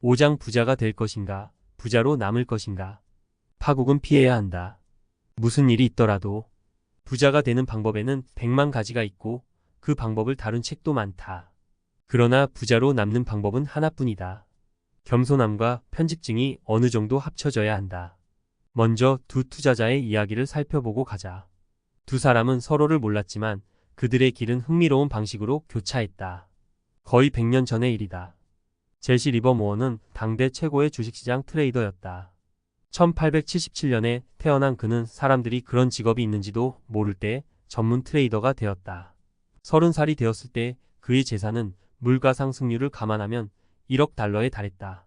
오장 부자가 될 것인가, 부자로 남을 것인가. 파국은 피해야 한다. 무슨 일이 있더라도 부자가 되는 방법에는 100만 가지가 있고 그 방법을 다룬 책도 많다. 그러나 부자로 남는 방법은 하나뿐이다. 겸손함과 편집증이 어느 정도 합쳐져야 한다. 먼저 두 투자자의 이야기를 살펴보고 가자. 두 사람은 서로를 몰랐지만 그들의 길은 흥미로운 방식으로 교차했다. 거의 100년 전의 일이다. 제시 리버모어는 당대 최고의 주식시장 트레이더였다. 1877년에 태어난 그는 사람들이 그런 직업이 있는지도 모를 때 전문 트레이더가 되었다. 30살이 되었을 때 그의 재산은 물가 상승률을 감안하면 1억 달러에 달했다.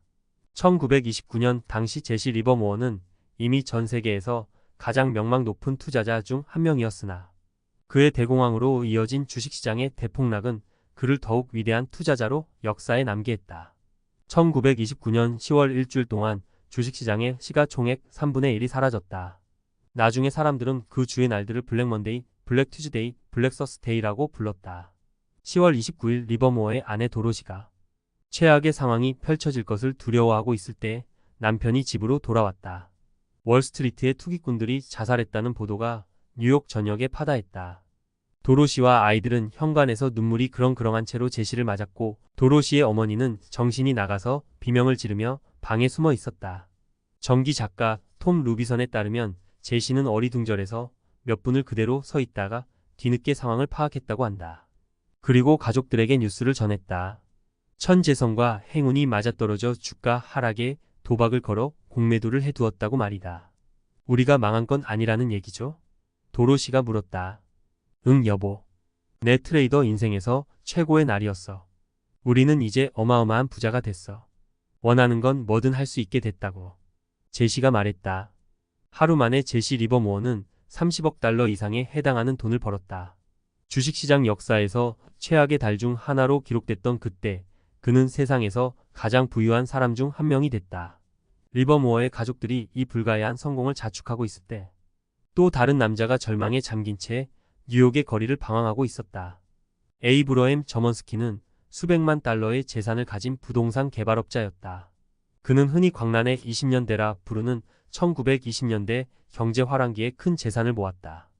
1929년 당시 제시 리버모어는 이미 전 세계에서 가장 명망 높은 투자자 중 한 명이었으나 그의 대공황으로 이어진 주식시장의 대폭락은 그를 더욱 위대한 투자자로 역사에 남게 했다. 1929년 10월 일주일 동안 주식시장의 시가총액 3분의 1이 사라졌다. 나중에 사람들은 그 주의 날들을 블랙 먼데이, 블랙 튜즈데이, 블랙 서스데이라고 불렀다. 10월 29일 리버모어의 아내 도로시가 최악의 상황이 펼쳐질 것을 두려워하고 있을 때 남편이 집으로 돌아왔다. 월스트리트의 투기꾼들이 자살했다는 보도가 뉴욕 전역에 파다했다. 도로시와 아이들은 현관에서 눈물이 그렁그렁한 채로 제시를 맞았고 도로시의 어머니는 정신이 나가서 비명을 지르며 방에 숨어 있었다. 전기 작가 톰 루비선에 따르면 제시는 어리둥절해서 몇 분을 그대로 서 있다가 뒤늦게 상황을 파악했다고 한다. 그리고 가족들에게 뉴스를 전했다. 천재성과 행운이 맞아떨어져 주가 하락에 도박을 걸어 공매도를 해두었다고 말이다. 우리가 망한 건 아니라는 얘기죠? 도로시가 물었다. 응 여보. 내 트레이더 인생에서 최고의 날이었어. 우리는 이제 어마어마한 부자가 됐어. 원하는 건 뭐든 할 수 있게 됐다고. 제시가 말했다. 하루 만에 제시 리버모어는 30억 달러 이상에 해당하는 돈을 벌었다. 주식시장 역사에서 최악의 달 중 하나로 기록됐던 그때 그는 세상에서 가장 부유한 사람 중 한 명이 됐다. 리버모어의 가족들이 이 불가야한 성공을 자축하고 있을 때 또 다른 남자가 절망에 잠긴 채 뉴욕의 거리를 방황하고 있었다. 에이브러햄 저먼스키는 수백만 달러의 재산을 가진 부동산 개발업자였다. 그는 흔히 광란의 20년대라 부르는 1920년대 경제 화랑기에 큰 재산을 모았다.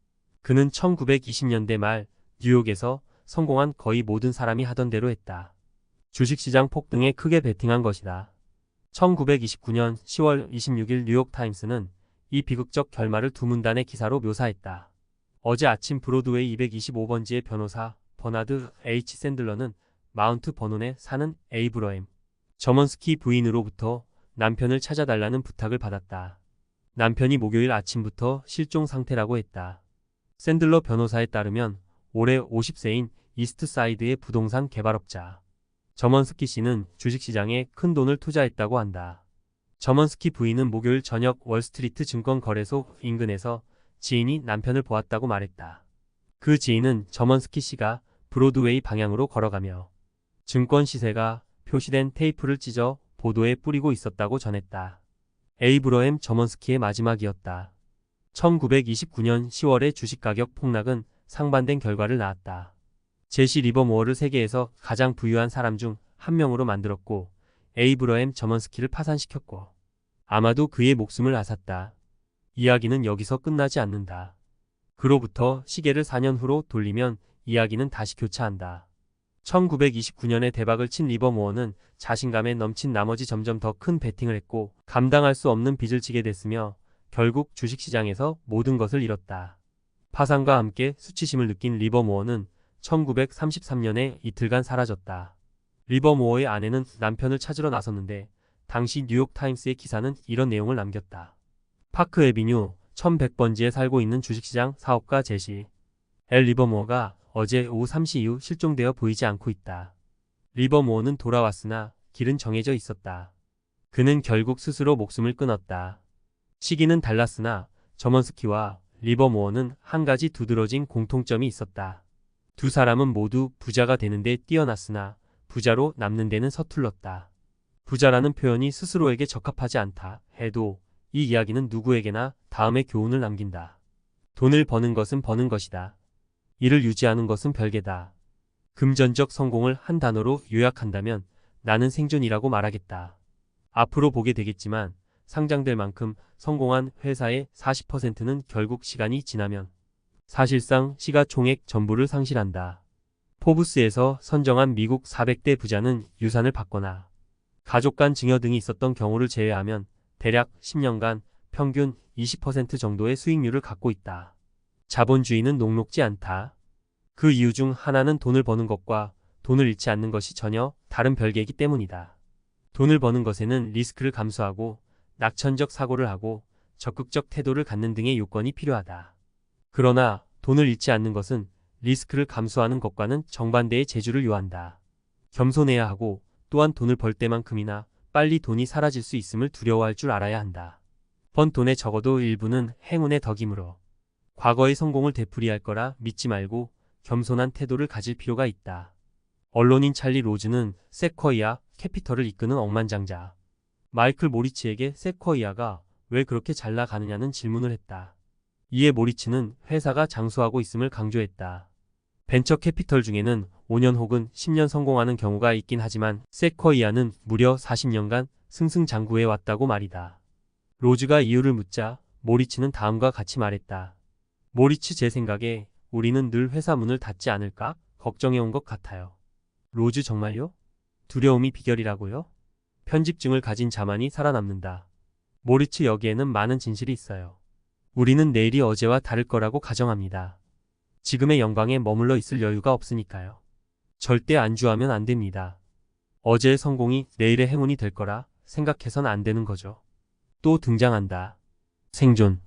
그는 1920년대 말 뉴욕에서 성공한 거의 모든 사람이 하던 대로 했다. 주식시장 폭등에 크게 베팅한 것이다. 1929년 10월 26일 뉴욕타임스는 이 비극적 결말을 두 문단의 기사로 묘사했다. 어제 아침 브로드웨이 225번지의 변호사 버나드 H. 샌들러는 마운트 버논에 사는 에이브러햄 저먼스키 부인으로부터 남편을 찾아달라는 부탁을 받았다. 남편이 목요일 아침부터 실종 상태라고 했다. 샌들러 변호사에 따르면 올해 50세인 이스트사이드의 부동산 개발업자 저먼스키 씨는 주식시장에 큰 돈을 투자했다고 한다. 저먼스키 부인은 목요일 저녁 월스트리트 증권거래소 인근에서 지인이 남편을 보았다고 말했다. 그 지인은 저먼스키 씨가 브로드웨이 방향으로 걸어가며 증권 시세가 표시된 테이프를 찢어 보도에 뿌리고 있었다고 전했다. 에이브러햄 저먼스키의 마지막이었다. 1929년 10월의 주식가격 폭락은 상반된 결과를 낳았다. 제시 리버모어를 세계에서 가장 부유한 사람 중 한 명으로 만들었고 에이브러햄 저먼스키를 파산시켰고 아마도 그의 목숨을 앗았다. 이야기는 여기서 끝나지 않는다. 그로부터 시계를 4년 후로 돌리면 이야기는 다시 교차한다. 1929년에 대박을 친 리버모어는 자신감에 넘친 나머지 점점 더 큰 베팅을 했고 감당할 수 없는 빚을 지게 됐으며 결국 주식시장에서 모든 것을 잃었다. 파산과 함께 수치심을 느낀 리버모어는 1933년에 이틀간 사라졌다. 리버모어의 아내는 남편을 찾으러 나섰는데 당시 뉴욕타임스의 기사는 이런 내용을 남겼다. 파크 애비뉴 1100번지에 살고 있는 주식시장 사업가 제시 L. 리버모어가 어제 오후 3시 이후 실종되어 보이지 않고 있다. 리버모어는 돌아왔으나 길은 정해져 있었다. 그는 결국 스스로 목숨을 끊었다. 시기는 달랐으나 저먼스키와 리버모어는 한 가지 두드러진 공통점이 있었다. 두 사람은 모두 부자가 되는데 뛰어났으나 부자로 남는 데는 서툴렀다. 부자라는 표현이 스스로에게 적합하지 않다 해도 이 이야기는 누구에게나 다음의 교훈을 남긴다. 돈을 버는 것은 버는 것이다. 이를 유지하는 것은 별개다. 금전적 성공을 한 단어로 요약한다면 나는 생존이라고 말하겠다. 앞으로 보게 되겠지만 상장될 만큼 성공한 회사의 40%는 결국 시간이 지나면 사실상 시가총액 전부를 상실한다. 포브스에서 선정한 미국 400대 부자는 유산을 받거나 가족 간 증여 등이 있었던 경우를 제외하면 대략 10년간 평균 20% 정도의 수익률을 갖고 있다. 자본주의는 녹록지 않다. 그 이유 중 하나는 돈을 버는 것과 돈을 잃지 않는 것이 전혀 다른 별개이기 때문이다. 돈을 버는 것에는 리스크를 감수하고 낙천적 사고를 하고 적극적 태도를 갖는 등의 요건이 필요하다. 그러나 돈을 잃지 않는 것은 리스크를 감수하는 것과는 정반대의 재주를 요한다. 겸손해야 하고 또한 돈을 벌 때만큼이나 빨리 돈이 사라질 수 있음을 두려워할 줄 알아야 한다. 번 돈의 적어도 일부는 행운의 덕이므로 과거의 성공을 되풀이할 거라 믿지 말고 겸손한 태도를 가질 필요가 있다. 언론인 찰리 로즈는 세쿼이아 캐피털을 이끄는 억만장자 마이클 모리츠에게 세쿼이아가 왜 그렇게 잘 나가느냐는 질문을 했다. 이에 모리츠는 회사가 장수하고 있음을 강조했다. 벤처 캐피털 중에는 5년 혹은 10년 성공하는 경우가 있긴 하지만 세쿼이아는 무려 40년간 승승장구해 왔다고 말이다. 로즈가 이유를 묻자 모리츠는 다음과 같이 말했다. 모리츠, 제 생각에 우리는 늘 회사 문을 닫지 않을까 걱정해온 것 같아요. 로즈, 정말요? 두려움이 비결이라고요? 편집증을 가진 자만이 살아남는다. 모리츠, 여기에는 많은 진실이 있어요. 우리는 내일이 어제와 다를 거라고 가정합니다. 지금의 영광에 머물러 있을 여유가 없으니까요. 절대 안주하면 안 됩니다. 어제의 성공이 내일의 행운이 될 거라 생각해선 안 되는 거죠. 또 등장한다. 생존.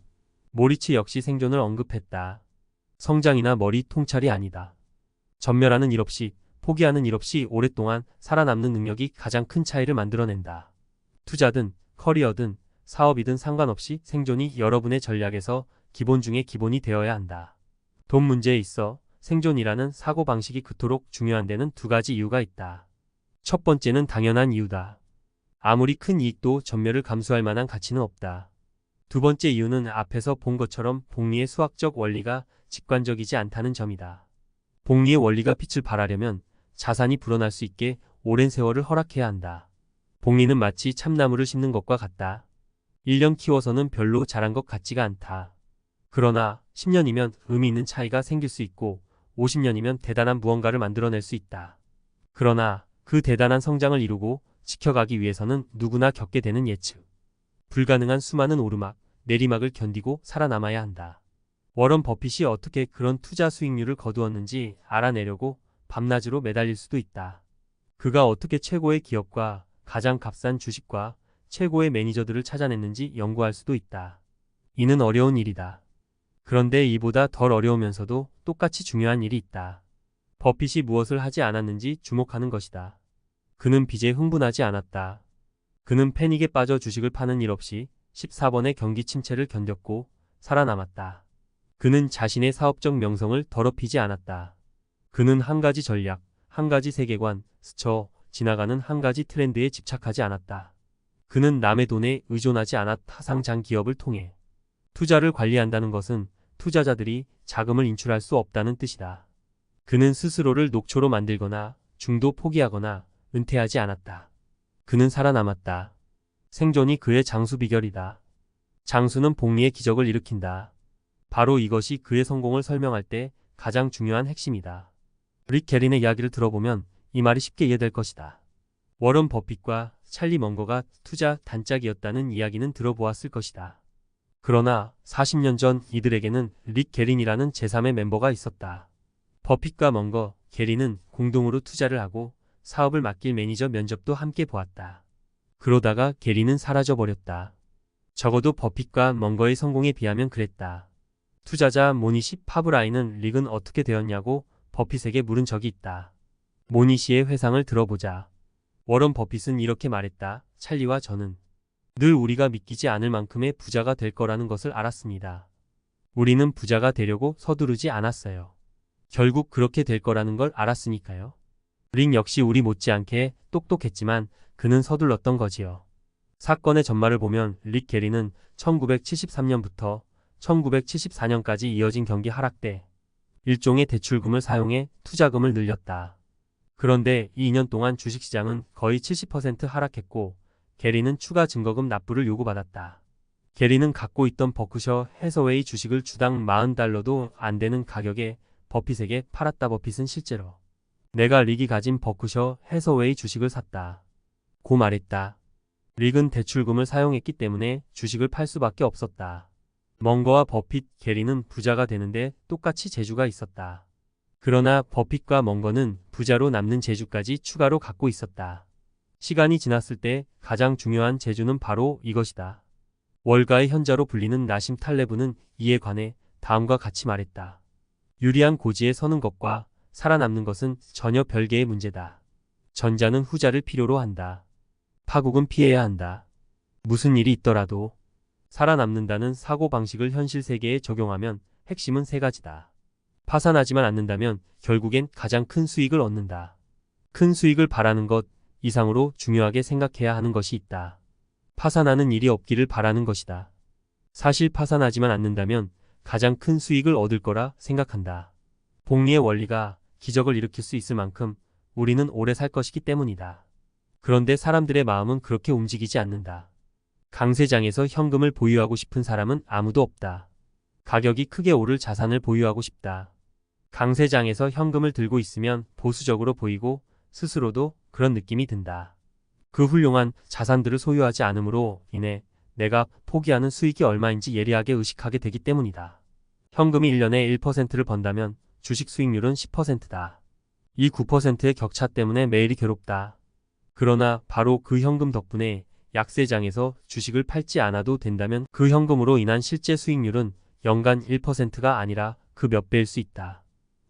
모리츠 역시 생존을 언급했다. 성장이나 머리 통찰이 아니다. 전멸하는 일 없이, 포기하는 일 없이 오랫동안 살아남는 능력이 가장 큰 차이를 만들어낸다. 투자든 커리어든 사업이든 상관없이 생존이 여러분의 전략에서 기본 중에 기본이 되어야 한다. 돈 문제에 있어 생존이라는 사고방식이 그토록 중요한 데는 두 가지 이유가 있다. 첫 번째는 당연한 이유다. 아무리 큰 이익도 전멸을 감수할 만한 가치는 없다. 두 번째 이유는 앞에서 본 것처럼 복리의 수학적 원리가 직관적이지 않다는 점이다. 복리의 원리가 빛을 발하려면 자산이 불어날 수 있게 오랜 세월을 허락해야 한다. 복리는 마치 참나무를 심는 것과 같다. 1년 키워서는 별로 자란 것 같지가 않다. 그러나 10년이면 의미 있는 차이가 생길 수 있고 50년이면 대단한 무언가를 만들어낼 수 있다. 그러나 그 대단한 성장을 이루고 지켜가기 위해서는 누구나 겪게 되는 예측 불가능한 수많은 오르막, 내리막을 견디고 살아남아야 한다. 워런 버핏이 어떻게 그런 투자 수익률을 거두었는지 알아내려고 밤낮으로 매달릴 수도 있다. 그가 어떻게 최고의 기업과 가장 값싼 주식과 최고의 매니저들을 찾아냈는지 연구할 수도 있다. 이는 어려운 일이다. 그런데 이보다 덜 어려우면서도 똑같이 중요한 일이 있다. 버핏이 무엇을 하지 않았는지 주목하는 것이다. 그는 빚에 흥분하지 않았다. 그는 패닉에 빠져 주식을 파는 일 없이 14번의 경기 침체를 견뎠고 살아남았다. 그는 자신의 사업적 명성을 더럽히지 않았다. 그는 한 가지 전략, 한 가지 세계관, 스쳐 지나가는 한 가지 트렌드에 집착하지 않았다. 그는 남의 돈에 의존하지 않아 타상장 기업을 통해 투자를 관리한다는 것은 투자자들이 자금을 인출할 수 없다는 뜻이다. 그는 스스로를 녹초로 만들거나 중도 포기하거나 은퇴하지 않았다. 그는 살아남았다. 생존이 그의 장수 비결이다. 장수는 복리의 기적을 일으킨다. 바로 이것이 그의 성공을 설명할 때 가장 중요한 핵심이다. 릭 게린의 이야기를 들어보면 이 말이 쉽게 이해될 것이다. 워런 버핏과 찰리 먼거가 투자 단짝이었다는 이야기는 들어보았을 것이다. 그러나 40년 전 이들에게는 릭 게린이라는 제3의 멤버가 있었다. 버핏과 먼거, 게린은 공동으로 투자를 하고 사업을 맡길 매니저 면접도 함께 보았다. 그러다가 게린은 사라져버렸다. 적어도 버핏과 먼거의 성공에 비하면 그랬다. 투자자 모니시 파브라이는 릭은 어떻게 되었냐고 버핏에게 물은 적이 있다. 모니시의 회상을 들어보자. 워런 버핏은 이렇게 말했다. 찰리와 저는 늘 우리가 믿기지 않을 만큼의 부자가 될 거라는 것을 알았습니다. 우리는 부자가 되려고 서두르지 않았어요. 결국 그렇게 될 거라는 걸 알았으니까요. 릭 역시 우리 못지않게 똑똑했지만 그는 서둘렀던 거지요. 사건의 전말을 보면 릭 게리는 1973년부터 1974년까지 이어진 경기 하락 때 일종의 대출금을 사용해 투자금을 늘렸다. 그런데 이 2년 동안 주식시장은 거의 70% 하락했고 게리는 추가 증거금 납부를 요구받았다. 게리는 갖고 있던 버크셔 해서웨이 주식을 주당 40달러도 안 되는 가격에 버핏에게 팔았다. 버핏은 실제로 내가 릭이 가진 버크셔 해서웨이 주식을 샀다 고 말했다. 릭은 대출금을 사용했기 때문에 주식을 팔 수밖에 없었다. 멍거와 버핏, 게리는 부자가 되는데 똑같이 재주가 있었다. 그러나 버핏과 멍거는 부자로 남는 재주까지 추가로 갖고 있었다. 시간이 지났을 때 가장 중요한 재주는 바로 이것이다. 월가의 현자로 불리는 나심 탈레브는 이에 관해 다음과 같이 말했다. 유리한 고지에 서는 것과 살아남는 것은 전혀 별개의 문제다. 전자는 후자를 필요로 한다. 파국은 피해야 한다. 무슨 일이 있더라도 살아남는다는 사고방식을 현실 세계에 적용하면 핵심은 세 가지다. 파산하지만 않는다면 결국엔 가장 큰 수익을 얻는다. 큰 수익을 바라는 것 이상으로 중요하게 생각해야 하는 것이 있다. 파산하는 일이 없기를 바라는 것이다. 사실 파산하지만 않는다면 가장 큰 수익을 얻을 거라 생각한다. 복리의 원리가 기적을 일으킬 수 있을 만큼 우리는 오래 살 것이기 때문이다. 그런데 사람들의 마음은 그렇게 움직이지 않는다. 강세장에서 현금을 보유하고 싶은 사람은 아무도 없다. 가격이 크게 오를 자산을 보유하고 싶다. 강세장에서 현금을 들고 있으면 보수적으로 보이고 스스로도 그런 느낌이 든다. 그 훌륭한 자산들을 소유하지 않음으로 인해 내가 포기하는 수익이 얼마인지 예리하게 의식하게 되기 때문이다. 현금이 1년에 1%를 번다면 주식 수익률은 10%다. 이 9%의 격차 때문에 매일이 괴롭다. 그러나 바로 그 현금 덕분에 약세장에서 주식을 팔지 않아도 된다면 그 현금으로 인한 실제 수익률은 연간 1%가 아니라 그 몇 배일 수 있다.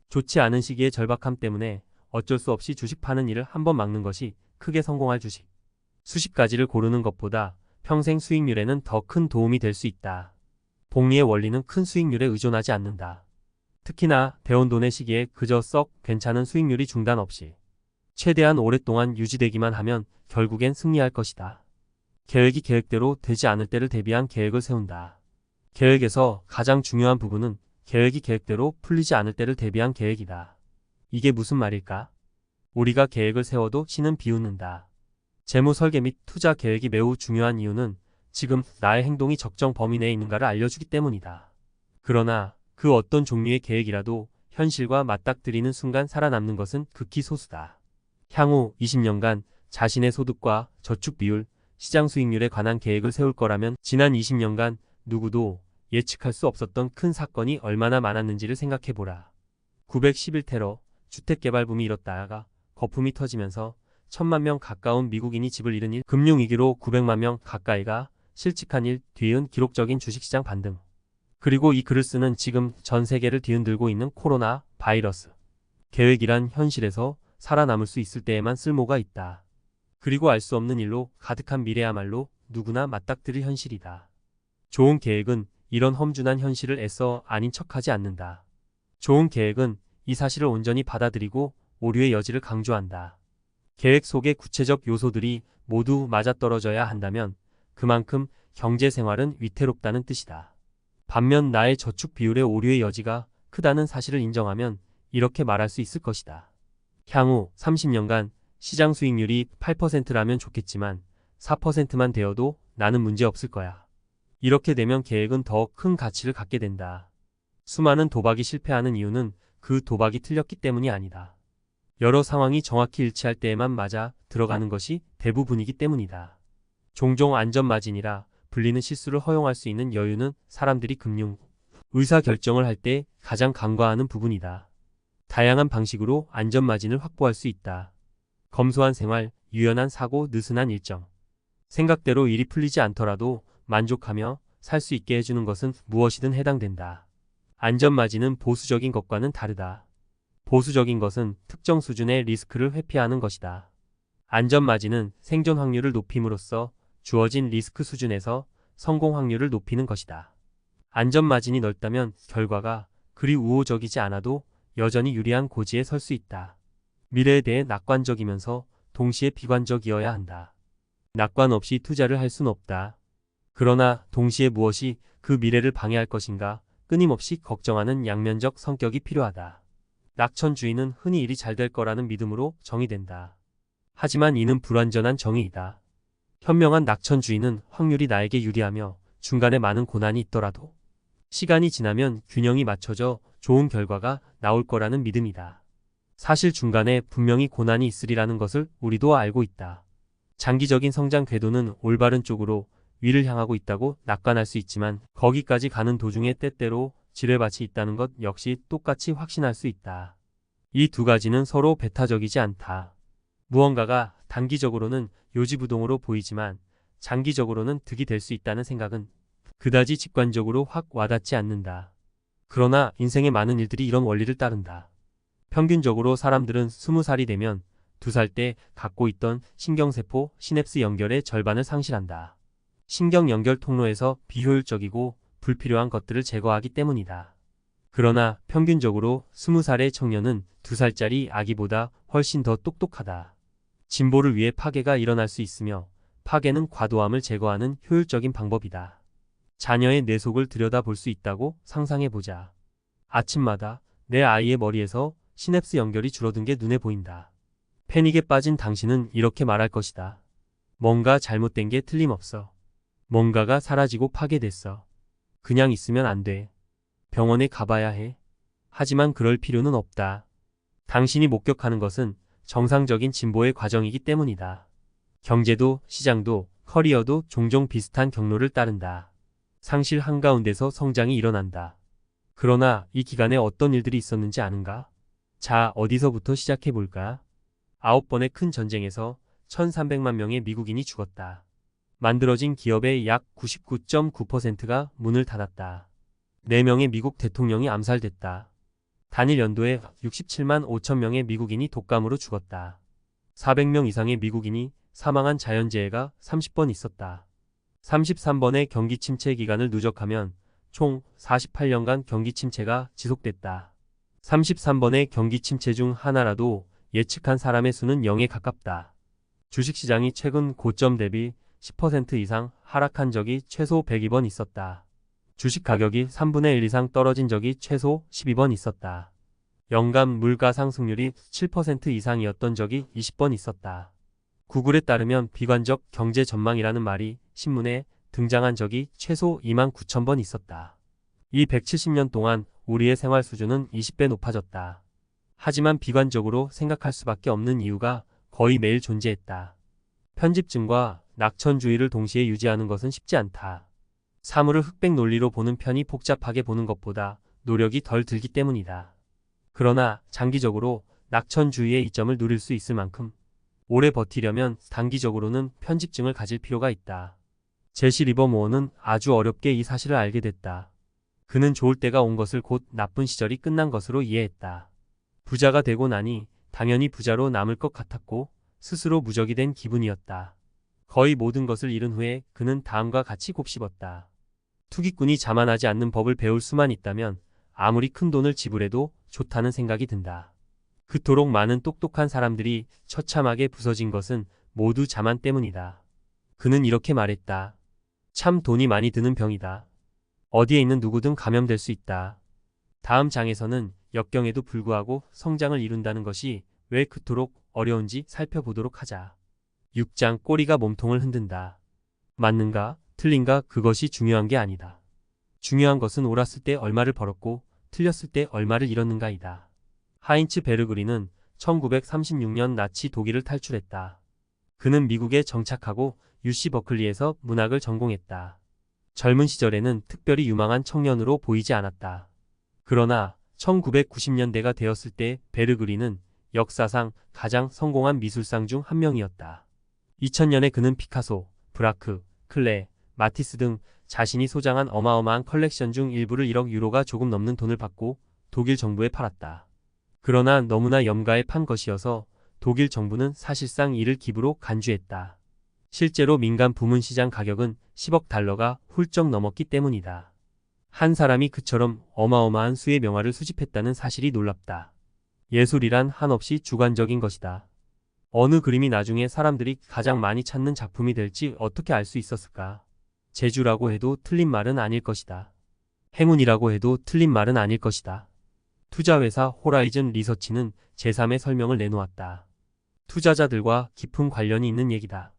좋지 않은 시기의 절박함 때문에 어쩔 수 없이 주식 파는 일을 한번 막는 것이 크게 성공할 주식. 수십 가지를 고르는 것보다 평생 수익률에는 더 큰 도움이 될 수 있다. 복리의 원리는 큰 수익률에 의존하지 않는다. 특히나 대혼돈의 시기에 그저 썩 괜찮은 수익률이 중단 없이 최대한 오랫동안 유지되기만 하면 결국엔 승리할 것이다. 계획이 계획대로 되지 않을 때를 대비한 계획을 세운다. 계획에서 가장 중요한 부분은 계획이 계획대로 풀리지 않을 때를 대비한 계획이다. 이게 무슨 말일까? 우리가 계획을 세워도 신은 비웃는다. 재무 설계 및 투자 계획이 매우 중요한 이유는 지금 나의 행동이 적정 범위 내에 있는가를 알려주기 때문이다. 그러나 그 어떤 종류의 계획이라도 현실과 맞닥뜨리는 순간 살아남는 것은 극히 소수다. 향후 20년간 자신의 소득과 저축 비율, 시장 수익률에 관한 계획을 세울 거라면 지난 20년간 누구도 예측할 수 없었던 큰 사건이 얼마나 많았는지를 생각해보라. 911테러, 주택개발붐이 일었다가 거품이 터지면서 1000만 명 가까운 미국인이 집을 잃은 일, 금융위기로 900만 명 가까이가 실직한 일, 뒤이은 기록적인 주식시장 반등. 그리고 이 글을 쓰는 지금 전 세계를 뒤흔들고 있는 코로나 바이러스. 계획이란 현실에서 살아남을 수 있을 때에만 쓸모가 있다. 그리고 알 수 없는 일로 가득한 미래야말로 누구나 맞닥뜨릴 현실이다. 좋은 계획은 이런 험준한 현실을 애써 아닌 척하지 않는다. 좋은 계획은 이 사실을 온전히 받아들이고 오류의 여지를 강조한다. 계획 속의 구체적 요소들이 모두 맞아떨어져야 한다면 그만큼 경제생활은 위태롭다는 뜻이다. 반면 나의 저축 비율의 오류의 여지가 크다는 사실을 인정하면 이렇게 말할 수 있을 것이다. 향후 30년간 시장 수익률이 8%라면 좋겠지만 4%만 되어도 나는 문제 없을 거야. 이렇게 되면 계획은 더 큰 가치를 갖게 된다. 수많은 도박이 실패하는 이유는 그 도박이 틀렸기 때문이 아니다. 여러 상황이 정확히 일치할 때에만 맞아 들어가는 것이 대부분이기 때문이다. 종종 안전마진이라 불리는 실수를 허용할 수 있는 여유는 사람들이 금융, 의사결정을 할 때 가장 간과하는 부분이다. 다양한 방식으로 안전마진을 확보할 수 있다. 검소한 생활, 유연한 사고, 느슨한 일정. 생각대로 일이 풀리지 않더라도 만족하며 살 수 있게 해주는 것은 무엇이든 해당된다. 안전마진은 보수적인 것과는 다르다. 보수적인 것은 특정 수준의 리스크를 회피하는 것이다. 안전마진은 생존 확률을 높임으로써 주어진 리스크 수준에서 성공 확률을 높이는 것이다. 안전마진이 넓다면 결과가 그리 우호적이지 않아도 여전히 유리한 고지에 설 수 있다. 미래에 대해 낙관적이면서 동시에 비관적이어야 한다. 낙관 없이 투자를 할 수는 없다. 그러나 동시에 무엇이 그 미래를 방해할 것인가 끊임없이 걱정하는 양면적 성격이 필요하다. 낙천주의는 흔히 일이 잘 될 거라는 믿음으로 정의된다. 하지만 이는 불완전한 정의이다. 현명한 낙천주의는 확률이 나에게 유리하며 중간에 많은 고난이 있더라도 시간이 지나면 균형이 맞춰져 좋은 결과가 나올 거라는 믿음이다. 사실 중간에 분명히 고난이 있으리라는 것을 우리도 알고 있다. 장기적인 성장 궤도는 올바른 쪽으로 위를 향하고 있다고 낙관할 수 있지만 거기까지 가는 도중에 때때로 지뢰밭이 있다는 것 역시 똑같이 확신할 수 있다. 이 두 가지는 서로 배타적이지 않다. 무언가가 단기적으로는 요지부동으로 보이지만 장기적으로는 득이 될 수 있다는 생각은 그다지 직관적으로 확 와닿지 않는다. 그러나 인생의 많은 일들이 이런 원리를 따른다. 평균적으로 사람들은 20살이 되면 2살 때 갖고 있던 신경세포 시냅스 연결의 절반을 상실한다. 신경 연결 통로에서 비효율적이고 불필요한 것들을 제거하기 때문이다. 그러나 평균적으로 20살의 청년은 2살짜리 아기보다 훨씬 더 똑똑하다. 진보를 위해 파괴가 일어날 수 있으며 파괴는 과도함을 제거하는 효율적인 방법이다. 자녀의 뇌속을 들여다볼 수 있다고 상상해보자. 아침마다 내 아이의 머리에서 시냅스 연결이 줄어든 게 눈에 보인다. 패닉에 빠진 당신은 이렇게 말할 것이다. 뭔가 잘못된 게 틀림없어. 뭔가가 사라지고 파괴됐어. 그냥 있으면 안 돼. 병원에 가봐야 해. 하지만 그럴 필요는 없다. 당신이 목격하는 것은 정상적인 진보의 과정이기 때문이다. 경제도 시장도 커리어도 종종 비슷한 경로를 따른다. 상실 한가운데서 성장이 일어난다. 그러나 이 기간에 어떤 일들이 있었는지 아는가? 자, 어디서부터 시작해볼까? 9번의 큰 전쟁에서 1300만 명의 미국인이 죽었다. 만들어진 기업의 약 99.9%가 문을 닫았다. 4명의 미국 대통령이 암살됐다. 단일 연도에 67만 5천 명의 미국인이 독감으로 죽었다. 400명 이상의 미국인이 사망한 자연재해가 30번 있었다. 33번의 경기 침체 기간을 누적하면 총 48년간 경기 침체가 지속됐다. 33번의 경기 침체 중 하나라도 예측한 사람의 수는 0에 가깝다. 주식시장이 최근 고점 대비 10% 이상 하락한 적이 최소 102번 있었다. 주식 가격이 3분의 1 이상 떨어진 적이 최소 12번 있었다. 연간 물가 상승률이 7% 이상이었던 적이 20번 있었다. 구글에 따르면 비관적 경제 전망이라는 말이 신문에 등장한 적이 최소 2만 9천 번 있었다. 이 170년 동안 우리의 생활 수준은 20배 높아졌다. 하지만 비관적으로 생각할 수밖에 없는 이유가 거의 매일 존재했다. 편집증과 낙천주의를 동시에 유지하는 것은 쉽지 않다. 사물을 흑백 논리로 보는 편이 복잡하게 보는 것보다 노력이 덜 들기 때문이다. 그러나 장기적으로 낙천주의의 이점을 누릴 수 있을 만큼 오래 버티려면 단기적으로는 편집증을 가질 필요가 있다. 제시 리버모어는 아주 어렵게 이 사실을 알게 됐다. 그는 좋을 때가 온 것을 곧 나쁜 시절이 끝난 것으로 이해했다. 부자가 되고 나니 당연히 부자로 남을 것 같았고 스스로 무적이 된 기분이었다. 거의 모든 것을 잃은 후에 그는 다음과 같이 곱씹었다. 투기꾼이 자만하지 않는 법을 배울 수만 있다면 아무리 큰 돈을 지불해도 좋다는 생각이 든다. 그토록 많은 똑똑한 사람들이 처참하게 부서진 것은 모두 자만 때문이다. 그는 이렇게 말했다. 참 돈이 많이 드는 병이다. 어디에 있는 누구든 감염될 수 있다. 다음 장에서는 역경에도 불구하고 성장을 이룬다는 것이 왜 그토록 어려운지 살펴보도록 하자. 6장 꼬리가 몸통을 흔든다. 맞는가? 틀린가? 그것이 중요한 게 아니다. 중요한 것은 옳았을 때 얼마를 벌었고 틀렸을 때 얼마를 잃었는가이다. 하인츠 베르그리는 1936년 나치 독일을 탈출했다. 그는 미국에 정착하고 UC 버클리에서 문학을 전공했다. 젊은 시절에는 특별히 유망한 청년으로 보이지 않았다. 그러나 1990년대가 되었을 때 베르그리는 역사상 가장 성공한 미술상 중 한 명이었다. 2000년에 그는 피카소, 브라크, 클레, 마티스 등 자신이 소장한 어마어마한 컬렉션 중 일부를 1억 유로가 조금 넘는 돈을 받고 독일 정부에 팔았다. 그러나 너무나 염가에 판 것이어서 독일 정부는 사실상 이를 기부로 간주했다. 실제로 민간 부문 시장 가격은 10억 달러가 훌쩍 넘었기 때문이다. 한 사람이 그처럼 어마어마한 수의 명화를 수집했다는 사실이 놀랍다. 예술이란 한없이 주관적인 것이다. 어느 그림이 나중에 사람들이 가장 많이 찾는 작품이 될지 어떻게 알 수 있었을까? 재주라고 해도 틀린 말은 아닐 것이다. 행운이라고 해도 틀린 말은 아닐 것이다. 투자회사 호라이즌 리서치는 제3의 설명을 내놓았다. 투자자들과 깊은 관련이 있는 얘기다.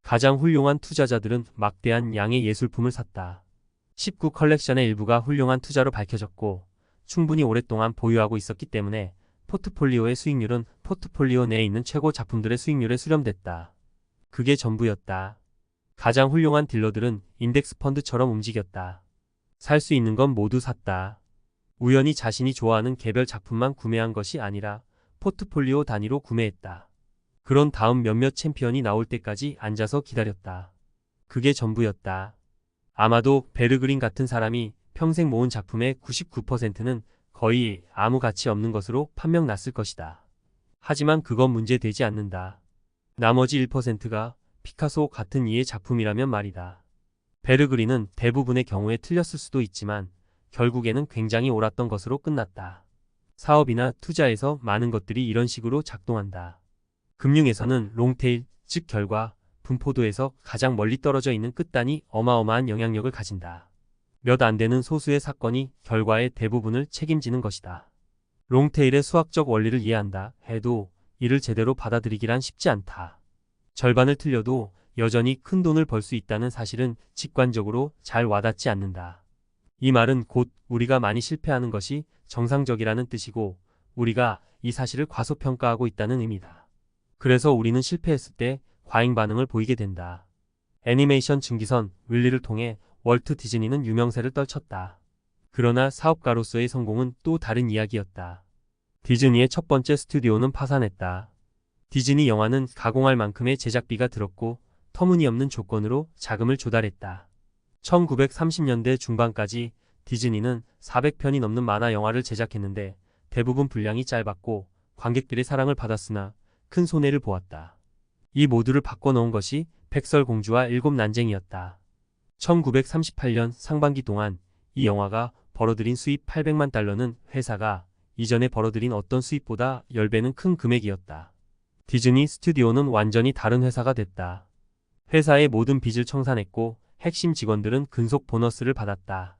가장 훌륭한 투자자들은 막대한 양의 예술품을 샀다. 19 컬렉션의 일부가 훌륭한 투자로 밝혀졌고 충분히 오랫동안 보유하고 있었기 때문에 포트폴리오의 수익률은 포트폴리오 내에 있는 최고 작품들의 수익률에 수렴됐다. 그게 전부였다. 가장 훌륭한 딜러들은 인덱스 펀드처럼 움직였다. 살 수 있는 건 모두 샀다. 우연히 자신이 좋아하는 개별 작품만 구매한 것이 아니라 포트폴리오 단위로 구매했다. 그런 다음 몇몇 챔피언이 나올 때까지 앉아서 기다렸다. 그게 전부였다. 아마도 베르그린 같은 사람이 평생 모은 작품의 99%는 거의 아무 가치 없는 것으로 판명났을 것이다. 하지만 그건 문제되지 않는다. 나머지 1%가 피카소 같은 이의 작품이라면 말이다. 베르그린은 대부분의 경우에 틀렸을 수도 있지만 결국에는 굉장히 옳았던 것으로 끝났다. 사업이나 투자에서 많은 것들이 이런 식으로 작동한다. 금융에서는 롱테일, 즉 결과, 분포도에서 가장 멀리 떨어져 있는 끝단이 어마어마한 영향력을 가진다. 몇 안 되는 소수의 사건이 결과의 대부분을 책임지는 것이다. 롱테일의 수학적 원리를 이해한다 해도 이를 제대로 받아들이기란 쉽지 않다. 절반을 틀려도 여전히 큰 돈을 벌 수 있다는 사실은 직관적으로 잘 와닿지 않는다. 이 말은 곧 우리가 많이 실패하는 것이 정상적이라는 뜻이고 우리가 이 사실을 과소평가하고 있다는 의미다. 그래서 우리는 실패했을 때 과잉 반응을 보이게 된다. 애니메이션 증기선 윌리를 통해 월트 디즈니는 유명세를 떨쳤다. 그러나 사업가로서의 성공은 또 다른 이야기였다. 디즈니의 첫 번째 스튜디오는 파산했다. 디즈니 영화는 가공할 만큼의 제작비가 들었고 터무니없는 조건으로 자금을 조달했다. 1930년대 중반까지 디즈니는 400편이 넘는 만화 영화를 제작했는데 대부분 분량이 짧았고 관객들의 사랑을 받았으나 큰 손해를 보았다. 이 모두를 바꿔놓은 것이 백설공주와 일곱 난쟁이였다. 1938년 상반기 동안 이 영화가 벌어들인 수입 800만 달러는 회사가 이전에 벌어들인 어떤 수입보다 10배는 큰 금액이었다. 디즈니 스튜디오는 완전히 다른 회사가 됐다. 회사의 모든 빚을 청산했고 핵심 직원들은 근속 보너스를 받았다.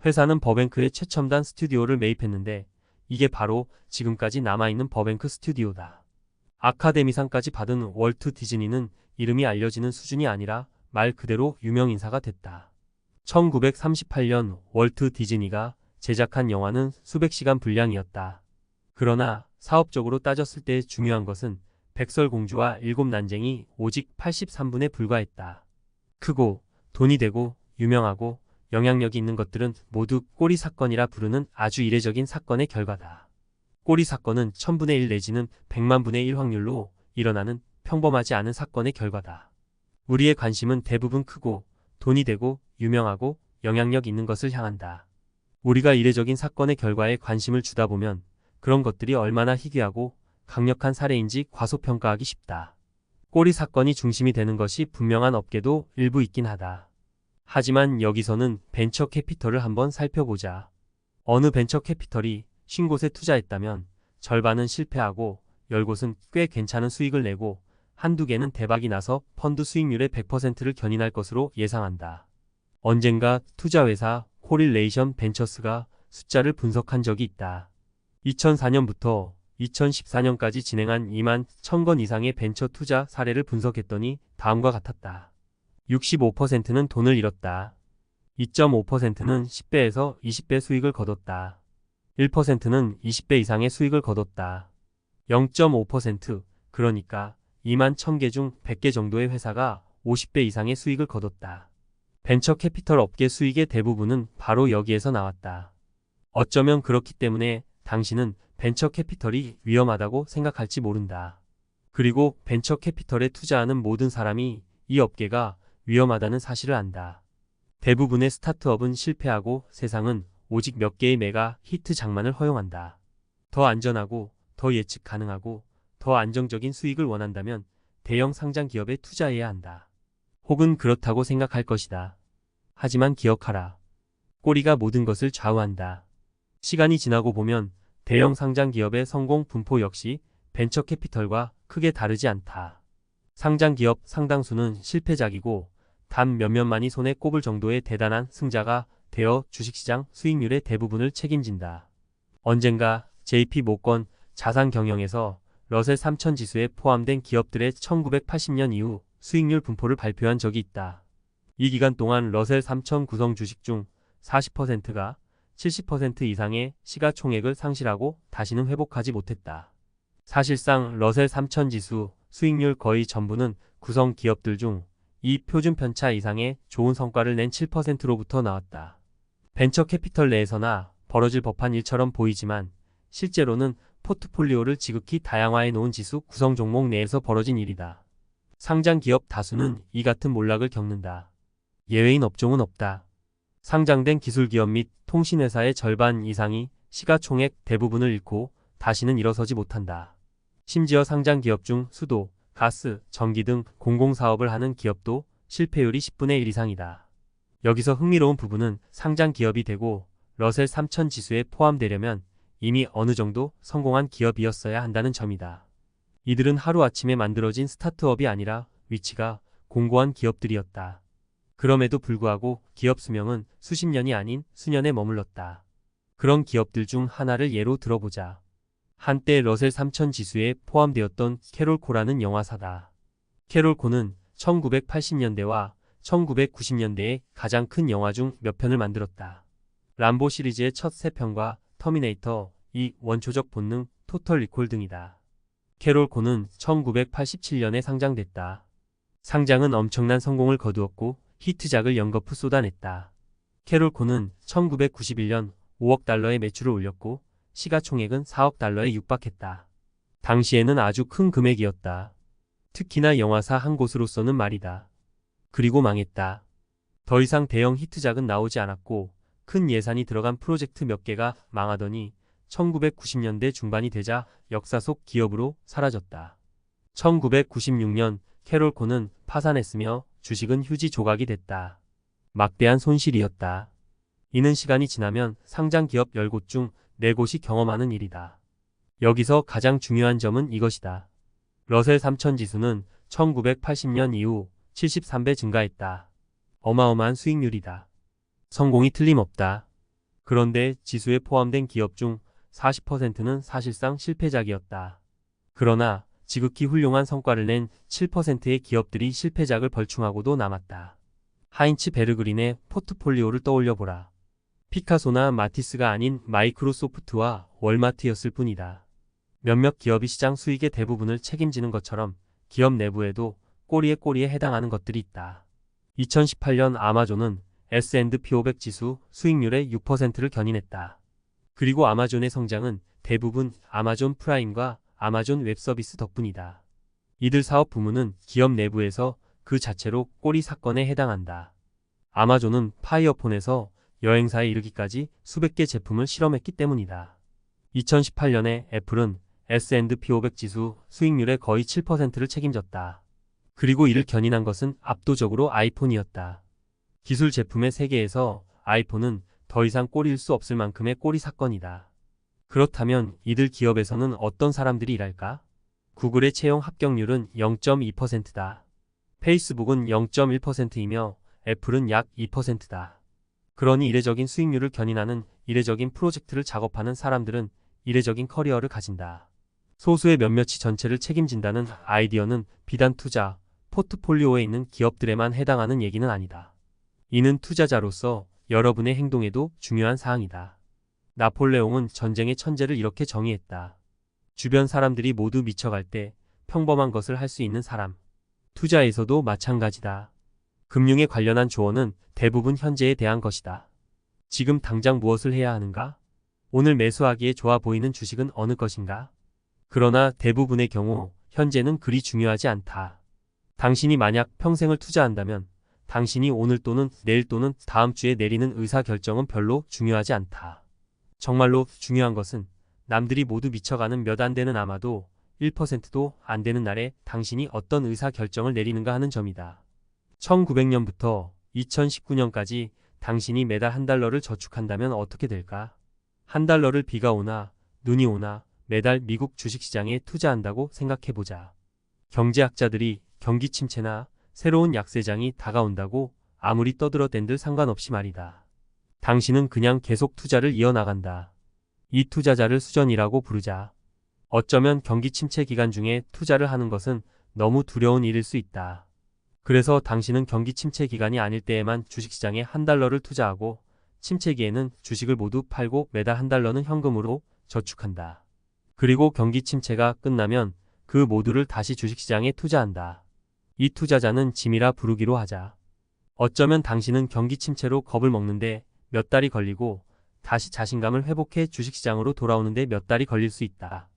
회사는 버뱅크의 최첨단 스튜디오를 매입했는데 이게 바로 지금까지 남아있는 버뱅크 스튜디오다. 아카데미상까지 받은 월트 디즈니는 이름이 알려지는 수준이 아니라 말 그대로 유명인사가 됐다. 1938년 월트 디즈니가 제작한 영화는 수백 시간 분량이었다. 그러나 사업적으로 따졌을 때 중요한 것은 백설공주와 일곱 난쟁이 오직 83분에 불과했다. 크고 돈이 되고 유명하고 영향력이 있는 것들은 모두 꼬리 사건이라 부르는 아주 이례적인 사건의 결과다. 꼬리 사건은 1000분의 1 내지는 100만 분의 1 확률로 일어나는 평범하지 않은 사건의 결과다. 우리의 관심은 대부분 크고 돈이 되고 유명하고 영향력 있는 것을 향한다. 우리가 이례적인 사건의 결과에 관심을 주다 보면 그런 것들이 얼마나 희귀하고 강력한 사례인지 과소평가하기 쉽다. 꼬리 사건이 중심이 되는 것이 분명한 업계도 일부 있긴 하다. 하지만 여기서는 벤처 캐피털을 한번 살펴보자. 어느 벤처 캐피털이 50곳에 투자했다면 절반은 실패하고 10곳은 꽤 괜찮은 수익을 내고 한두 개는 대박이 나서 펀드 수익률의 100%를 견인할 것으로 예상한다. 언젠가 투자회사 코릴레이션 벤처스가 숫자를 분석한 적이 있다. 2004년부터 2014년까지 진행한 2만 1000건 이상의 벤처 투자 사례를 분석했더니 다음과 같았다. 65%는 돈을 잃었다. 2.5%는 10배에서 20배 수익을 거뒀다. 1%는 20배 이상의 수익을 거뒀다. 0.5% 그러니까 2만 1000개 중 100개 정도의 회사가 50배 이상의 수익을 거뒀다. 벤처 캐피털 업계 수익의 대부분은 바로 여기에서 나왔다. 어쩌면 그렇기 때문에 당신은 벤처 캐피털이 위험하다고 생각할지 모른다. 그리고 벤처 캐피털에 투자하는 모든 사람이 이 업계가 위험하다는 사실을 안다. 대부분의 스타트업은 실패하고 세상은 오직 몇 개의 메가 히트 장만을 허용한다. 더 안전하고 더 예측 가능하고 더 안정적인 수익을 원한다면 대형 상장 기업에 투자해야 한다. 혹은 그렇다고 생각할 것이다. 하지만 기억하라. 꼬리가 모든 것을 좌우한다. 시간이 지나고 보면 대형 상장 기업의 성공 분포 역시 벤처 캐피털과 크게 다르지 않다. 상장 기업 상당수는 실패작이고 단 몇몇만이 손에 꼽을 정도의 대단한 승자가 되어 주식시장 수익률의 대부분을 책임진다. 언젠가 JP 모건 자산 경영에서 러셀 3000 지수에 포함된 기업들의 1980년 이후 수익률 분포를 발표한 적이 있다. 이 기간 동안 러셀 3000 구성 주식 중 40%가 70% 이상의 시가총액을 상실하고 다시는 회복하지 못했다. 사실상 러셀 3000 지수 수익률 거의 전부는 구성 기업들 중 이 표준 편차 이상의 좋은 성과를 낸 7%로부터 나왔다. 벤처 캐피털 내에서나 벌어질 법한 일처럼 보이지만 실제로는 포트폴리오를 지극히 다양화해 놓은 지수 구성 종목 내에서 벌어진 일이다. 상장 기업 다수는 이 같은 몰락을 겪는다. 예외인 업종은 없다. 상장된 기술기업 및 통신회사의 절반 이상이 시가총액 대부분을 잃고 다시는 일어서지 못한다. 심지어 상장 기업 중 수도, 가스, 전기 등 공공사업을 하는 기업도 실패율이 10분의 1 이상이다. 여기서 흥미로운 부분은 상장 기업이 되고 러셀 3000 지수에 포함되려면 이미 어느 정도 성공한 기업이었어야 한다는 점이다. 이들은 하루아침에 만들어진 스타트업이 아니라 위치가 공고한 기업들이었다. 그럼에도 불구하고 기업 수명은 수십 년이 아닌 수년에 머물렀다. 그런 기업들 중 하나를 예로 들어보자. 한때 러셀 3000 지수에 포함되었던 캐롤코라는 영화사다. 캐롤코는 1980년대와 1990년대에 가장 큰 영화 중 몇 편을 만들었다. 람보 시리즈의 첫 3편과 터미네이터, 이 원초적 본능, 토털 리콜 등이다. 캐롤코는 1987년에 상장됐다. 상장은 엄청난 성공을 거두었고 히트작을 연거푸 쏟아냈다. 캐롤코는 1991년 5억 달러의 매출을 올렸고 시가총액은 4억 달러에 육박했다. 당시에는 아주 큰 금액이었다. 특히나 영화사 한 곳으로서는 말이다. 그리고 망했다. 더 이상 대형 히트작은 나오지 않았고 큰 예산이 들어간 프로젝트 몇 개가 망하더니 1990년대 중반이 되자 역사 속 기업으로 사라졌다. 1996년 캐롤코는 파산했으며 주식은 휴지 조각이 됐다. 막대한 손실이었다. 이는 시간이 지나면 상장 기업 10곳 중 4곳이 경험하는 일이다. 여기서 가장 중요한 점은 이것이다. 러셀 3000 지수는 1980년 이후 73배 증가했다. 어마어마한 수익률이다. 성공이 틀림없다. 그런데 지수에 포함된 기업 중 40%는 사실상 실패작이었다. 그러나 지극히 훌륭한 성과를 낸 7%의 기업들이 실패작을 벌충하고도 남았다. 하인츠 베르그린의 포트폴리오를 떠올려보라. 피카소나 마티스가 아닌 마이크로소프트와 월마트였을 뿐이다. 몇몇 기업이 시장 수익의 대부분을 책임지는 것처럼 기업 내부에도 꼬리에 해당하는 것들이 있다. 2018년 아마존은 S&P 500 지수 수익률의 6%를 견인했다. 그리고 아마존의 성장은 대부분 아마존 프라임과 아마존 웹서비스 덕분이다. 이들 사업 부문은 기업 내부에서 그 자체로 꼬리 사건에 해당한다. 아마존은 파이어폰에서 여행사에 이르기까지 수백 개 제품을 실험했기 때문이다. 2018년에 애플은 S&P 500 지수 수익률의 거의 7%를 책임졌다. 그리고 이를 견인한 것은 압도적으로 아이폰이었다. 기술 제품의 세계에서 아이폰은 더 이상 꼬리일 수 없을 만큼의 꼬리 사건이다. 그렇다면 이들 기업에서는 어떤 사람들이 일할까? 구글의 채용 합격률은 0.2%다. 페이스북은 0.1%이며 애플은 약 2%다. 그러니 이례적인 수익률을 견인하는 이례적인 프로젝트를 작업하는 사람들은 이례적인 커리어를 가진다. 소수의 몇몇이 전체를 책임진다는 아이디어는 비단 투자, 포트폴리오에 있는 기업들에만 해당하는 얘기는 아니다. 이는 투자자로서 여러분의 행동에도 중요한 사항이다. 나폴레옹은 전쟁의 천재를 이렇게 정의했다. 주변 사람들이 모두 미쳐갈 때 평범한 것을 할 수 있는 사람. 투자에서도 마찬가지다. 금융에 관련한 조언은 대부분 현재에 대한 것이다. 지금 당장 무엇을 해야 하는가? 오늘 매수하기에 좋아 보이는 주식은 어느 것인가? 그러나 대부분의 경우 현재는 그리 중요하지 않다. 당신이 만약 평생을 투자한다면 당신이 오늘 또는 내일 또는 다음 주에 내리는 의사결정은 별로 중요하지 않다. 정말로 중요한 것은 남들이 모두 미쳐가는 몇 안 되는 아마도 1%도 안 되는 날에 당신이 어떤 의사결정을 내리는가 하는 점이다. 1900년부터 2019년까지 당신이 매달 $1를 저축한다면 어떻게 될까? $1를 비가 오나 눈이 오나 매달 미국 주식시장에 투자한다고 생각해보자. 경제학자들이 경기 침체나 새로운 약세장이 다가온다고 아무리 떠들어댄들 상관없이 말이다. 당신은 그냥 계속 투자를 이어나간다. 이 투자자를 수전이라고 부르자. 어쩌면 경기 침체 기간 중에 투자를 하는 것은 너무 두려운 일일 수 있다. 그래서 당신은 경기 침체 기간이 아닐 때에만 주식시장에 한 달러를 투자하고 침체기에는 주식을 모두 팔고 매달 한 달러는 현금으로 저축한다. 그리고 경기 침체가 끝나면 그 모두를 다시 주식시장에 투자한다. 이 투자자는 짐이라 부르기로 하자. 어쩌면 당신은 경기 침체로 겁을 먹는데 몇 달이 걸리고 다시 자신감을 회복해 주식시장으로 돌아오는데 몇 달이 걸릴 수 있다.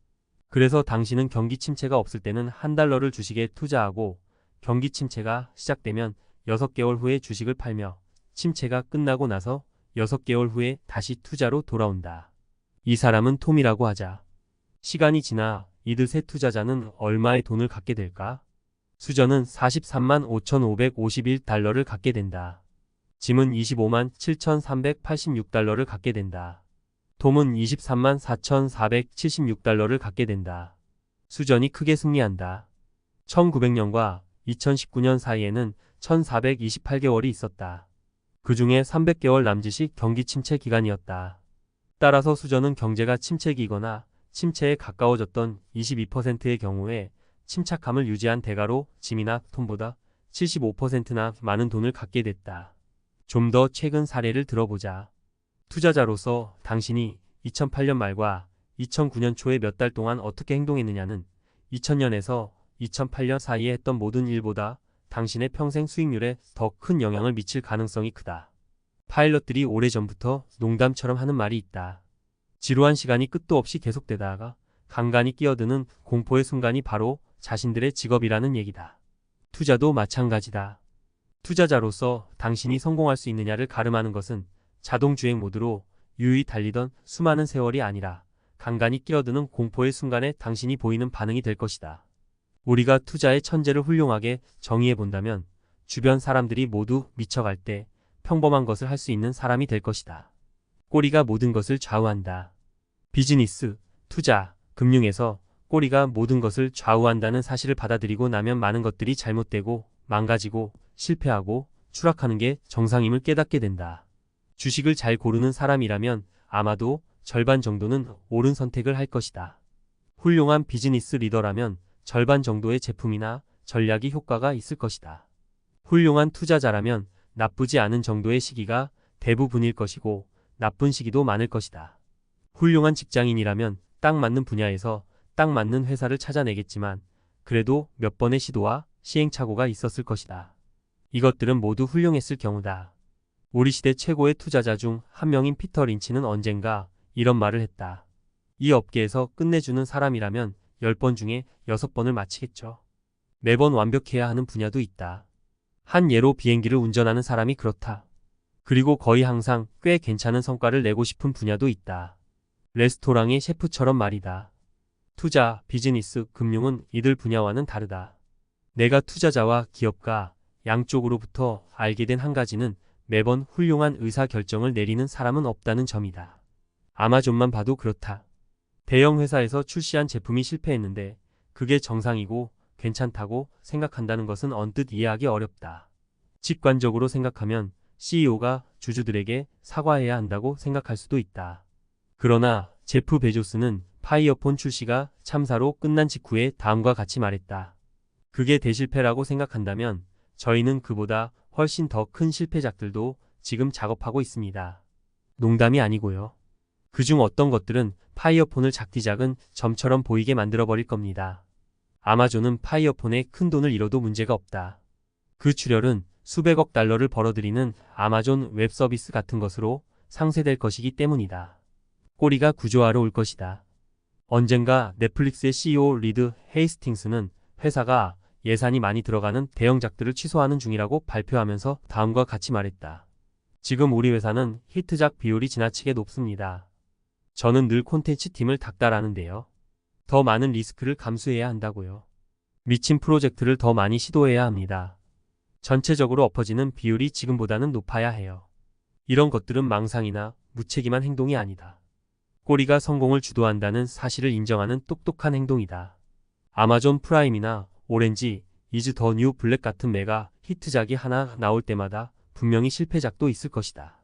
그래서 당신은 경기 침체가 없을 때는 한 달러를 주식에 투자하고 경기 침체가 시작되면 6개월 후에 주식을 팔며 침체가 끝나고 나서 6개월 후에 다시 투자로 돌아온다. 이 사람은 톰이라고 하자. 시간이 지나 이들 세 투자자는 얼마의 돈을 갖게 될까? 수저는 43만 5,551달러를 갖게 된다. 짐은 25만 7,386달러를 갖게 된다. 톰은 23만 4,476달러를 갖게 된다. 수전이 크게 승리한다. 1900년과 2019년 사이에는 1428개월이 있었다. 그 중에 300개월 남짓이 경기 침체 기간이었다. 따라서 수저는 경제가 침체기거나 침체에 가까워졌던 22%의 경우에 침착함을 유지한 대가로 짐이나 톰보다 75%나 많은 돈을 갖게 됐다. 좀 더 최근 사례를 들어보자. 투자자로서 당신이 2008년 말과 2009년 초에 몇 달 동안 어떻게 행동했느냐는 2000년에서 2008년 사이에 했던 모든 일보다 당신의 평생 수익률에 더 큰 영향을 미칠 가능성이 크다. 파일럿들이 오래전부터 농담처럼 하는 말이 있다. 지루한 시간이 끝도 없이 계속되다가 간간히 끼어드는 공포의 순간이 바로 자신들의 직업이라는 얘기다. 투자도 마찬가지다. 투자자로서 당신이 성공할 수 있느냐를 가름하는 것은 자동주행 모드로 유유히 달리던 수많은 세월이 아니라 간간히 끼어드는 공포의 순간에 당신이 보이는 반응이 될 것이다. 우리가 투자의 천재를 훌륭하게 정의해 본다면 주변 사람들이 모두 미쳐갈 때 평범한 것을 할 수 있는 사람이 될 것이다. 꼬리가 모든 것을 좌우한다. 비즈니스, 투자, 금융에서 꼬리가 모든 것을 좌우한다는 사실을 받아들이고 나면 많은 것들이 잘못되고 망가지고 실패하고 추락하는 게 정상임을 깨닫게 된다. 주식을 잘 고르는 사람이라면 아마도 절반 정도는 옳은 선택을 할 것이다. 훌륭한 비즈니스 리더라면 절반 정도의 제품이나 전략이 효과가 있을 것이다. 훌륭한 투자자라면 나쁘지 않은 정도의 시기가 대부분일 것이고 나쁜 시기도 많을 것이다. 훌륭한 직장인이라면 딱 맞는 분야에서 딱 맞는 회사를 찾아내겠지만 그래도 몇 번의 시도와 시행착오가 있었을 것이다. 이것들은 모두 훌륭했을 경우다. 우리 시대 최고의 투자자 중 한 명인 피터 린치는 언젠가 이런 말을 했다. 이 업계에서 끝내주는 사람이라면 10번 중에 6번을 마치겠죠. 매번 완벽해야 하는 분야도 있다. 한 예로 비행기를 운전하는 사람이 그렇다. 그리고 거의 항상 꽤 괜찮은 성과를 내고 싶은 분야도 있다. 레스토랑의 셰프처럼 말이다. 투자, 비즈니스, 금융은 이들 분야와는 다르다. 내가 투자자와 기업가 양쪽으로부터 알게 된 한 가지는 매번 훌륭한 의사결정을 내리는 사람은 없다는 점이다. 아마존만 봐도 그렇다. 대형 회사에서 출시한 제품이 실패했는데 그게 정상이고 괜찮다고 생각한다는 것은 언뜻 이해하기 어렵다. 직관적으로 생각하면 CEO가 주주들에게 사과해야 한다고 생각할 수도 있다. 그러나 제프 베조스는 파이어폰 출시가 참사로 끝난 직후에 다음과 같이 말했다. 그게 대실패라고 생각한다면 저희는 그보다 훨씬 더 큰 실패작들도 지금 작업하고 있습니다. 농담이 아니고요. 그중 어떤 것들은 파이어폰을 작디작은 점처럼 보이게 만들어버릴 겁니다. 아마존은 파이어폰에 큰 돈을 잃어도 문제가 없다. 그 출혈은 수백억 달러를 벌어들이는 아마존 웹 서비스 같은 것으로 상쇄될 것이기 때문이다. 꼬리가 구조화로 올 것이다. 언젠가 넷플릭스의 CEO 리드 헤이스팅스는 회사가 예산이 많이 들어가는 대형작들을 취소하는 중이라고 발표하면서 다음과 같이 말했다. 지금 우리 회사는 히트작 비율이 지나치게 높습니다. 저는 늘 콘텐츠 팀을 닥달하는데요. 더 많은 리스크를 감수해야 한다고요. 미친 프로젝트를 더 많이 시도해야 합니다. 전체적으로 엎어지는 비율이 지금보다는 높아야 해요. 이런 것들은 망상이나 무책임한 행동이 아니다. 꼬리가 성공을 주도한다는 사실을 인정하는 똑똑한 행동이다. 아마존 프라임이나 오렌지, 이즈 더 뉴 블랙 같은 메가 히트작이 하나 나올 때마다 분명히 실패작도 있을 것이다.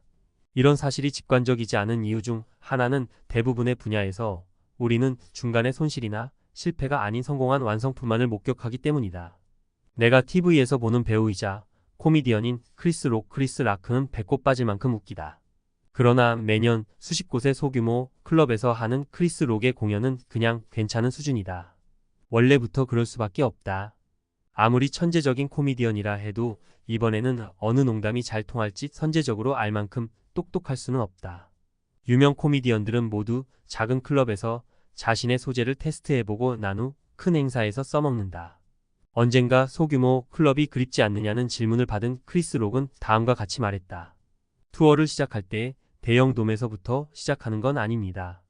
이런 사실이 직관적이지 않은 이유 중 하나는 대부분의 분야에서 우리는 중간의 손실이나 실패가 아닌 성공한 완성품만을 목격하기 때문이다. 내가 TV에서 보는 배우이자 코미디언인 크리스 라크는 배꼽 빠질 만큼 웃기다. 그러나 매년 수십 곳의 소규모 클럽에서 하는 크리스 록의 공연은 그냥 괜찮은 수준이다. 원래부터 그럴 수밖에 없다. 아무리 천재적인 코미디언이라 해도 이번에는 어느 농담이 잘 통할지 선제적으로 알 만큼 똑똑할 수는 없다. 유명 코미디언들은 모두 작은 클럽에서 자신의 소재를 테스트해보고 난 후 큰 행사에서 써먹는다. 언젠가 소규모 클럽이 그립지 않느냐는 질문을 받은 크리스 록은 다음과 같이 말했다. 투어를 시작할 때 대형 돔에서부터 시작하는 건 아닙니다.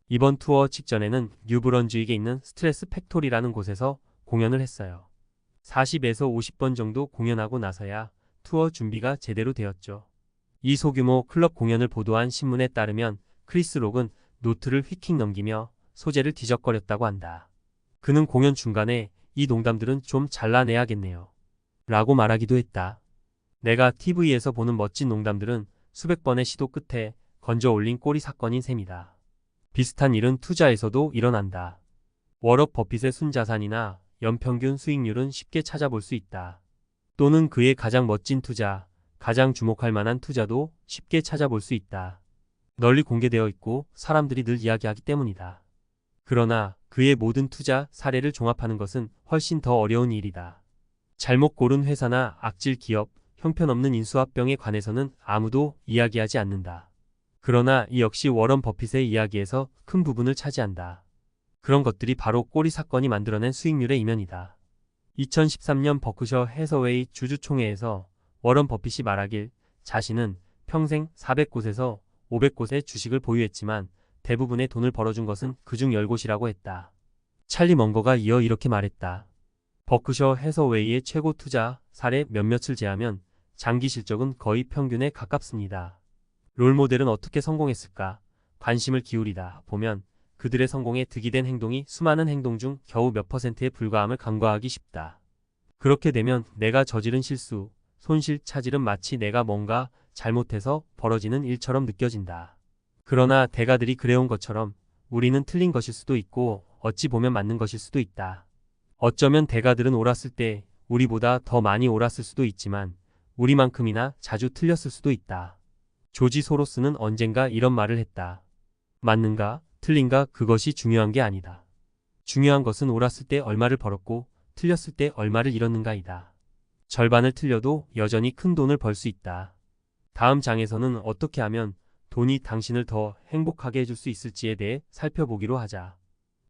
이번 투어 직전에는 뉴브런즈윅에 있는 스트레스 팩토리라는 곳에서 공연을 했어요. 40에서 50번 정도 공연하고 나서야 투어 준비가 제대로 되었죠. 이 소규모 클럽 공연을 보도한 신문에 따르면 크리스 록은 노트를 휙휙 넘기며 소재를 뒤적거렸다고 한다. 그는 공연 중간에 이 농담들은 좀 잘라내야겠네요. 라고 말하기도 했다. 내가 TV에서 보는 멋진 농담들은 수백 번의 시도 끝에 건져 올린 꼬리 사건인 셈이다. 비슷한 일은 투자에서도 일어난다. 워런 버핏의 순자산이나 연평균 수익률은 쉽게 찾아볼 수 있다. 또는 그의 가장 멋진 투자, 가장 주목할 만한 투자도 쉽게 찾아볼 수 있다. 널리 공개되어 있고 사람들이 늘 이야기하기 때문이다. 그러나 그의 모든 투자 사례를 종합하는 것은 훨씬 더 어려운 일이다. 잘못 고른 회사나 악질 기업, 형편없는 인수합병에 관해서는 아무도 이야기하지 않는다. 그러나 이 역시 워런 버핏의 이야기에서 큰 부분을 차지한다. 그런 것들이 바로 꼬리 사건이 만들어낸 수익률의 이면이다. 2013년 버크셔 해서웨이 주주총회에서 워런 버핏이 말하길 자신은 평생 400곳에서 500곳의 주식을 보유했지만 대부분의 돈을 벌어준 것은 그중 10곳이라고 했다. 찰리 먼거가 이어 이렇게 말했다. 버크셔 해서웨이의 최고 투자 사례 몇몇을 제하면 장기 실적은 거의 평균에 가깝습니다. 롤모델은 어떻게 성공했을까? 관심을 기울이다 보면 그들의 성공에 득이 된 행동이 수많은 행동 중 겨우 몇 %에 불과함을 간과하기 쉽다. 그렇게 되면 내가 저지른 실수, 손실, 차질은 마치 내가 뭔가 잘못해서 벌어지는 일처럼 느껴진다. 그러나 대가들이 그래온 것처럼 우리는 틀린 것일 수도 있고 어찌 보면 맞는 것일 수도 있다. 어쩌면 대가들은 옳았을 때 우리보다 더 많이 옳았을 수도 있지만 우리만큼이나 자주 틀렸을 수도 있다. 조지 소로스는 언젠가 이런 말을 했다. 맞는가, 틀린가 그것이 중요한 게 아니다. 중요한 것은 옳았을 때 얼마를 벌었고 틀렸을 때 얼마를 잃었는가이다. 절반을 틀려도 여전히 큰 돈을 벌 수 있다. 다음 장에서는 어떻게 하면 돈이 당신을 더 행복하게 해줄 수 있을지에 대해 살펴보기로 하자.